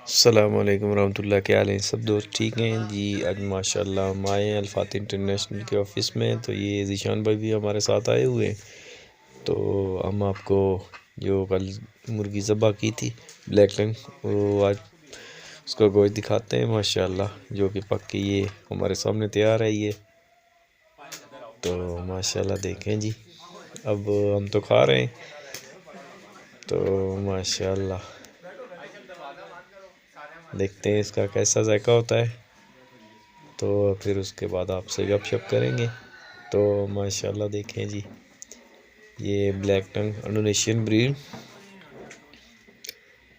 अस्सलाम वालेकुम रहमतुल्लाह। क्या हाल है सब दोस्त? ठीक हैं जी। आज माशाल्लाह हम आए हैं अल्फात इंटरनेशनल के ऑफ़िस में। तो ये ज़ीशान भाई भी हमारे साथ आए हुए हैं। तो हम आपको जो कल मुर्गी ज़बह की थी ब्लैक टंग, वो आज उसका गोश्त दिखाते हैं माशाल्लाह, जो कि पक के ये हमारे सामने तैयार है ये। तो माशाल्लाह देखें जी, अब हम तो खा रहे हैं। तो माशाल्लाह देखते हैं इसका कैसा जायका होता है, तो फिर उसके बाद आपसे गपशप करेंगे। तो माशाल्लाह देखें जी, ये ब्लैक टंग इंडोनेशियन ब्रीड।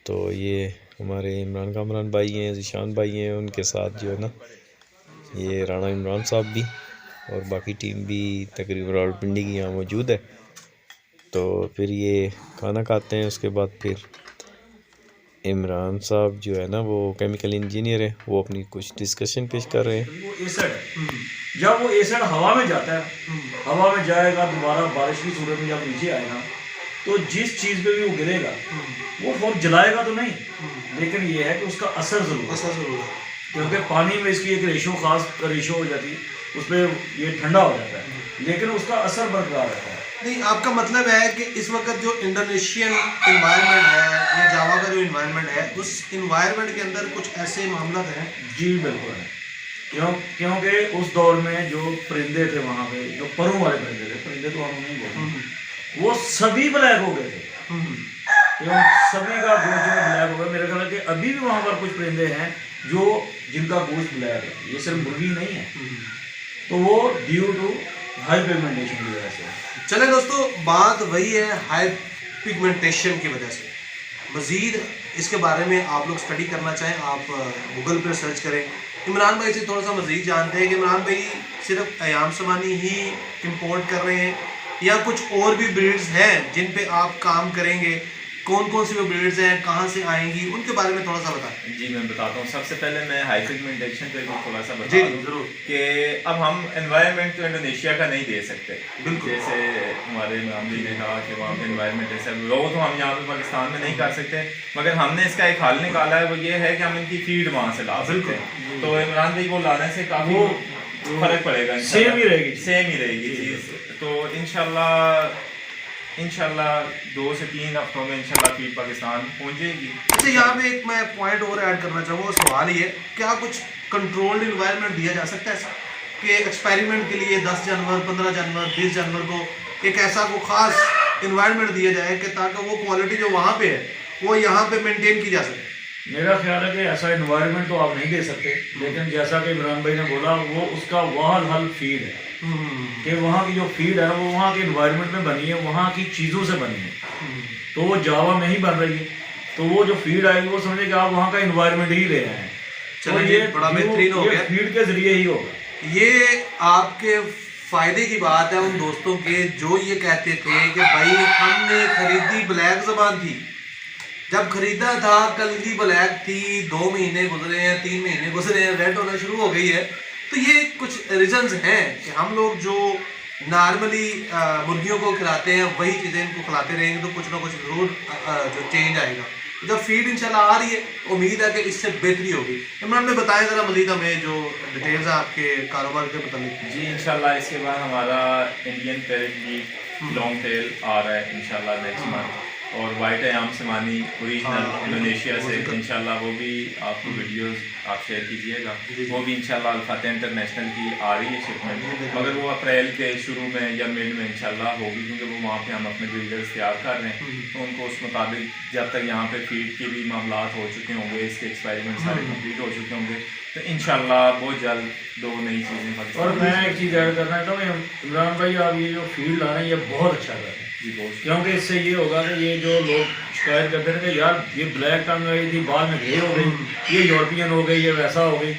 तो ये हमारे इमरान कामरान भाई हैं, ज़ीशान भाई हैं, उनके साथ जो है ना ये राणा इमरान साहब भी और बाकी टीम भी तकरीबन रावलपिंडी की यहाँ मौजूद है। तो फिर ये खाना खाते हैं, उसके बाद फिर इमरान साहब जो है ना वो केमिकल इंजीनियर है, वो अपनी कुछ डिस्कशन पेश कर रहे हैं। वो एसिड जब वो एसिड हवा में जाता है, हवा में जाएगा, दोबारा बारिश की सूरत में जब नीचे आएगा तो जिस चीज़ पे भी वो गिरेगा वो फौरन जलाएगा तो नहीं, लेकिन ये है कि उसका असर ज़रूर है, क्योंकि पानी में इसकी एक खास रेशो हो जाती है, उस पर ये ठंडा हो जाता है, लेकिन उसका असर बरकरार रहता है। नहीं, आपका मतलब है कि इस वक्त जो इंडोनेशियन इन्वायरमेंट है या जावा का जो इन्वायरमेंट है, उस इन्वायरमेंट के अंदर कुछ ऐसे मामला हैं। जी बिल्कुल है, क्योंकि उस दौर में जो परिंदे थे वहाँ पे, जो परों वाले परिंदे तो हम नहीं बोलते, वो सभी ब्लैक हो गए थे। एवं सभी का गोश्त जो ब्लैक हो गया। मेरे ख्याल है कि अभी भी वहाँ पर कुछ परिंदे हैं जो जिनका गोश्त ब्लैक है, ये सिर्फ मुर्गी नहीं है। तो वो ड्यू टू हाई पिगमेंटेशन की वजह से। चले दोस्तों, बात वही है हाई पिगमेंटेशन की वजह से। मज़ीद इसके बारे में आप लोग स्टडी करना चाहें, आप गूगल पर सर्च करें। इमरान भाई से थोड़ा सा मज़ीद जानते हैं कि इमरान भाई सिर्फ अयाम समानी ही इम्पोर्ट कर रहे हैं या कुछ और भी ब्रीड्स हैं जिन पे आप काम करेंगे? कौन कौन सी वो ब्रीड्स हैं, कहाँ से आएंगी, उनके बारे में थोड़ा सा बताएं। जी मैं बताता हूँ। सबसे पहले मैं हाई पिगमेंटेशन पे थोड़ा सा बता जी दूँ जरूर कि अब हम एनवायरनमेंट तो इंडोनेशिया का नहीं दे सकते। बिल्कुल। जैसे हमारे इमाम जी ने कहा कि वहाँ पे एनवायरनमेंट ऐसा वो तो हम यहाँ पे पाकिस्तान में नहीं कर सकते, मगर हमने इसका एक हल निकाला है, वो ये है कि हम इनकी फीड वहाँ से ला सकते हैं। तो इमरान भाई को लाने से काफ़ी फर्क पड़ेगा, सेम ही रहेगी चीज़। तो इंशाल्लाह 2 से 3 हफ्तों में इंशाल्लाह फीड पाकिस्तान पहुंचेगी। अच्छा, यहाँ पे एक मैं पॉइंट और ऐड करना चाहूँगा। सवाल ये, क्या कुछ कंट्रोल्ड इन्वायरमेंट दिया जा सकता है कि एक्सपेरिमेंट के लिए 10 जनवरी 15 जनवरी 20 जनवरी को एक ऐसा को खास इन्वायरमेंट दिया जाए कि ताकि वो क्वालिटी जो वहाँ पे है वो यहाँ पे मेंटेन की जा सके? मेरा ख्याल है कि ऐसा इन्वायरमेंट तो आप नहीं दे सकते, लेकिन जैसा कि इमरान भाई ने बोला, वो उसका वह हल फीड है कि वहाँ की जो फीड है वो वहाँ के इन्वायरमेंट में बनी है, वहाँ की चीज़ों से बनी है। तो वो जावा में ही बन रही है, तो वो जो फीड आएगी वो समझे कि आप वहाँ का इन्वायरमेंट ही ले रहे हैं। चलो ये बड़ा बेहतरीन हो गया, फीड के जरिए ही होगा। ये आपके फायदे की बात है उन दोस्तों के जो ये कहते थे कि भाई हमने खरीदी ब्लैक ज़बान थी, जब खरीदा था कल की ब्लैक थी, 2 महीने गुजरे हैं, 3 महीने गुजरे हैं, रेड होना शुरू हो गई है। तो ये कुछ रीजंस हैं कि हम लोग जो नॉर्मली मुर्गियों को खिलाते हैं वही चीज़ें इनको खिलाते रहेंगे तो कुछ ना कुछ ज़रूर जो चेंज आएगा। जब फीड इंशाल्लाह आ रही है, उम्मीद है कि इससे बेहतरी होगी। इमरान भाई बताएं ज़रा मज़ीद हमें जो डिटेल्स है आपके कारोबार के मतलब। जी इंशाल्लाह इसके बाद हमारा Indian parrot league long tail आ रहा है इंशाल्लाह नेक्स्ट मंथ, और वाइट अयाम समानी ओरिजिनल इंडोनेशिया से इंशाल्लाह वो भी आपको वीडियोस आप शेयर कीजिएगा। वो भी इंशाल्लाह अल्फात इंटरनेशनल की आ रही है शिपमेंट, मगर वो अप्रैल के शुरू में या मिड में इंशाल्लाह होगी, क्योंकि वो वहाँ पे हम अपने ब्रीडर्स तैयार कर रहे हैं। तो उनको उस मुताबिक जब तक यहाँ पे फीड के भी मामलात हो चुके होंगे, इसके एक्सपेरिमेंट सारे कंप्लीट हो चुके होंगे, तो इंशाल्लाह बहुत जल्द 2 नई चीज़ें। और मैं एक चीज़ ऐड करना चाहता हूँ, इमरान भाई आप ये जो फील्ड ला रहे हैं ये बहुत अच्छा कर रहे हैं जी बहुत, क्योंकि इससे ये होगा कि ये जो लोग शिकायत करते थे कि यार ये ब्लैक टंग गई थी, बाद में ग्रे हो गई, ये यूरोपियन हो गई, ये वैसा हो गई,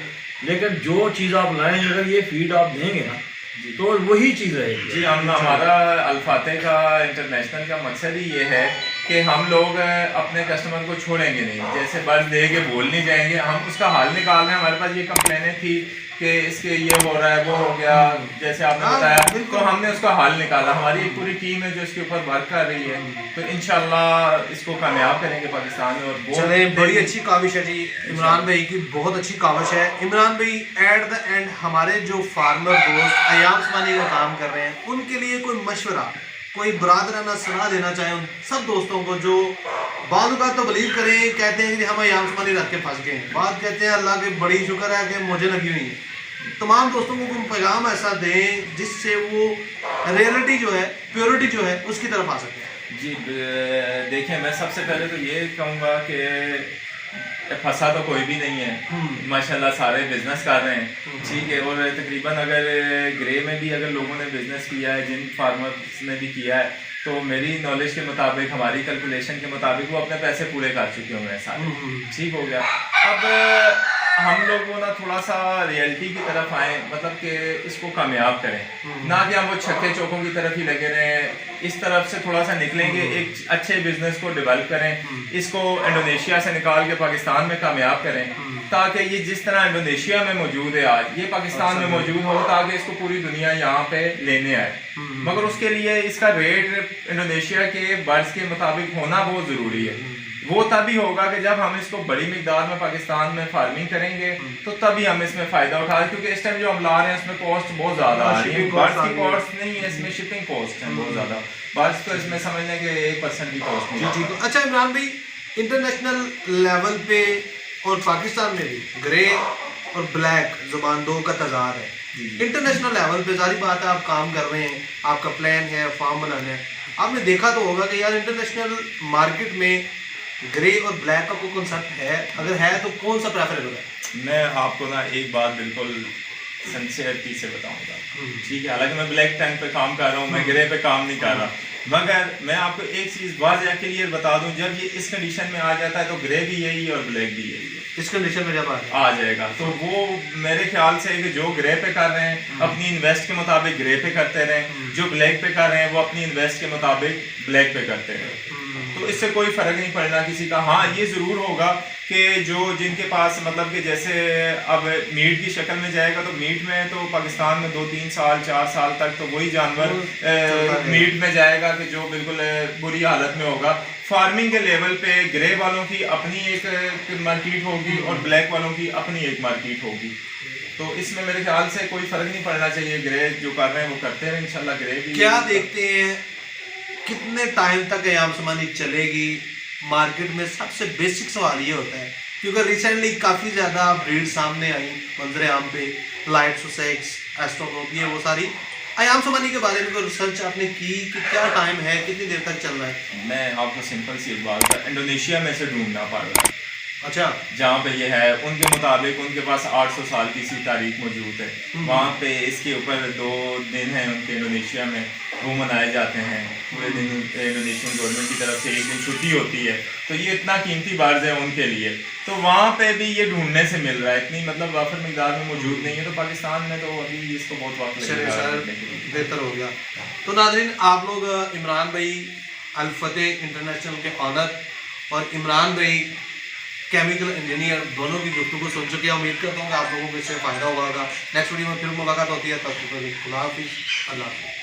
लेकिन जो चीज़ आप लाएंगे अगर ये फीड आप देंगे ना तो वही चीज़ रहेगी। जी हमारा अल्फाते का इंटरनेशनल का मकसद ही ये है कि हम लोग अपने कस्टमर को छोड़ेंगे नहीं, जैसे बर्ड्स दे के बोल नहीं जाएंगे, हम उसका हल निकाल रहे हैं। हमारे पास ये कंप्लेनें थी कि इसके ये हो रहा है, वो हो गया, जैसे आपने बताया, तो हमने उसका हल निकाला। हमारी एक पूरी टीम है जो इसके ऊपर वर्क कर रही है, तो इंशाल्लाह इसको कामयाब करेंगे पाकिस्तान में। और चले, बड़ी अच्छी काविश है जी इमरान भाई की, बहुत अच्छी काविश है। इमरान भाई एट द एंड हमारे जो फार्मर दोस्त अयाम उस्मानी का काम कर रहे हैं, उनके लिए कोई मशवरा, कोई बरादराना सलाह देना चाहे उन सब दोस्तों को जो बाद का तो बिलीव करें, कहते हैं कि हम अयाम उस्मानी रख के फंस गए हैं, बाद कहते हैं अल्लाह के बड़ी शुक्र है कि मुझे लगी हुई है। तमाम दोस्तों को कोई पैगाम ऐसा दें जिससे वो रियलिटी जो है, प्योरिटी जो है, उसकी तरफ आ सके। जी देखिए, मैं सबसे पहले तो ये कहूँगा कि फंसा तो कोई भी नहीं है, माशाल्लाह सारे बिजनेस कर रहे हैं, ठीक है। और तकरीबन अगर ग्रे में भी अगर लोगों ने बिजनेस किया है, जिन फार्मर्स ने भी किया है, तो मेरी नॉलेज के मुताबिक, हमारी कैलकुलेशन के मुताबिक वो अपने पैसे पूरे कर चुके होंगे सारे, ठीक हो गया। अब हम लोग वो ना थोड़ा सा रियलिटी की तरफ आए, मतलब कि इसको कामयाब करें, ना कि हम वो छक्के चौकों की तरफ ही लगे रहें। इस तरफ से थोड़ा सा निकलेंगे, एक अच्छे बिजनेस को डेवलप करें, इसको इंडोनेशिया से निकाल के पाकिस्तान में कामयाब करें, ताकि ये जिस तरह इंडोनेशिया में मौजूद है आज, ये पाकिस्तान में मौजूद हो, ताकि इसको पूरी दुनिया यहाँ पे लेने आए। मगर उसके लिए इसका रेट इंडोनेशिया के बर्ड्स के मुताबिक होना बहुत ज़रूरी है। वो तभी होगा कि जब हम इसको बड़ी मिकदार में पाकिस्तान में फार्मिंग करेंगे, तो तभी हम इसमें फ़ायदा उठा रहे हैं। क्योंकि इस टाइम जो हम ला रहे हैं उसमें कॉस्ट बहुत ज़्यादा आ रही है, बर्ड्स की कॉस्ट नहीं है, इसमें शिपिंग कॉस्ट है बहुत ज़्यादा। बर्ड्स तो इसमें समझ लें कि 1% भी कॉस्ट नहीं। जी ठीक। अच्छा इमरान भाई, इंटरनेशनल लेवल पे और पाकिस्तान में भी ग्रे और ब्लैक ज़ुबान दो का तज़ाद है। इंटरनेशनल लेवल पे जारी बात है, आप काम कर रहे हैं, आपका प्लान है फार्म बनाना है, आपने देखा तो होगा कि यार इंटरनेशनल मार्केट में ग्रे और ब्लैक का कोई कॉन्सेप्ट है, अगर है तो कौन सा प्रेफरेबल है? मैं आपको ना एक बात बिल्कुल सिंसियरिटी से बताऊंगा, ठीक है। हालांकि मैं ब्लैक टैंक पे काम कर रहा हूँ, मैं ग्रे पे काम नहीं कर रहा, मगर मैं आपको एक चीज़ वाज़ेह क्लियर बता दूं, जब ये इस कंडीशन में आ जाता है तो ग्रे भी यही है और ब्लैक भी यही है। इस कंडीशन में जब आ जाएगा तो वो मेरे ख्याल से कि जो ग्रे पे कर रहे हैं अपनी इन्वेस्ट के मुताबिक ग्रे पे करते रहें, जो ब्लैक पे कर रहे हैं वो अपनी इन्वेस्ट के मुताबिक ब्लैक पे करते रहें, तो इससे कोई फ़र्क नहीं पड़ना किसी का। हाँ, ये ज़रूर होगा कि जो जिनके पास मतलब कि जैसे अब मीट की शक्ल में जाएगा, तो मीट में तो पाकिस्तान में 2-3 साल 4 साल तक तो वही जानवर मीट में जाएगा कि जो बिल्कुल बुरी हालत में होगा। फार्मिंग के लेवल पे ग्रे वालों की अपनी एक मार्केट होगी और ब्लैक वालों की अपनी एक मार्केट होगी, तो इसमें मेरे ख्याल से कोई फ़र्क नहीं पड़ना चाहिए। ग्रे जो कर रहे हैं वो करते हैं, इंशाल्लाह ग्रे भी। क्या देखते हैं कितने टाइम तक अयाम उस्मानी चलेगी मार्केट में? सबसे बेसिक सवाल ये होता है, क्योंकि रिसेंटली काफ़ी ज़्यादा ब्रीड सामने आई मंजरे आम पे, लाइट सुसेक्स, एस्ट्रोनोप, ये वो सारी। अयाम उस्मानी के बारे में कोई रिसर्च आपने की कि क्या टाइम है, कितनी देर तक चल रहा है? मैं आपको सिंपल सी एक बात, इंडोनेशिया में से ढूंढना पड़ रहा है। अच्छा, जहाँ पे ये है उनके मुताबिक उनके पास 800 साल की सी तारीख मौजूद है, वहाँ पे इसके ऊपर 2 दिन हैं उनके इंडोनेशिया में, वो मनाए जाते हैं पूरे दिन। इंडोनेशियन गवर्नमेंट की तरफ से एक दिन छुट्टी होती है, तो ये इतना कीमती बार्ज है उनके लिए, तो वहाँ पे भी ये ढूंढने से मिल रहा है, इतनी मतलब वाफर मिकदार में मौजूद नहीं है। तो पाकिस्तान में तो अभी इसको बहुत वक्त लगेगा, बेहतर हो गया। तो नाज़रीन, आप लोग इमरान भाई अल फतेह इंटरनेशनल के ऑनर और इमरान भाई केमिकल इंजीनियर दोनों की गुफ्तगू सुन चुके हैं। उम्मीद करता हूँ कि आप लोगों को इससे फ़ायदा हुआ होगा। नेक्स्ट वीडियो में फिर मुलाकात होती है, तब तक खुदा हाफिज़, अल्लाह हाफिज़।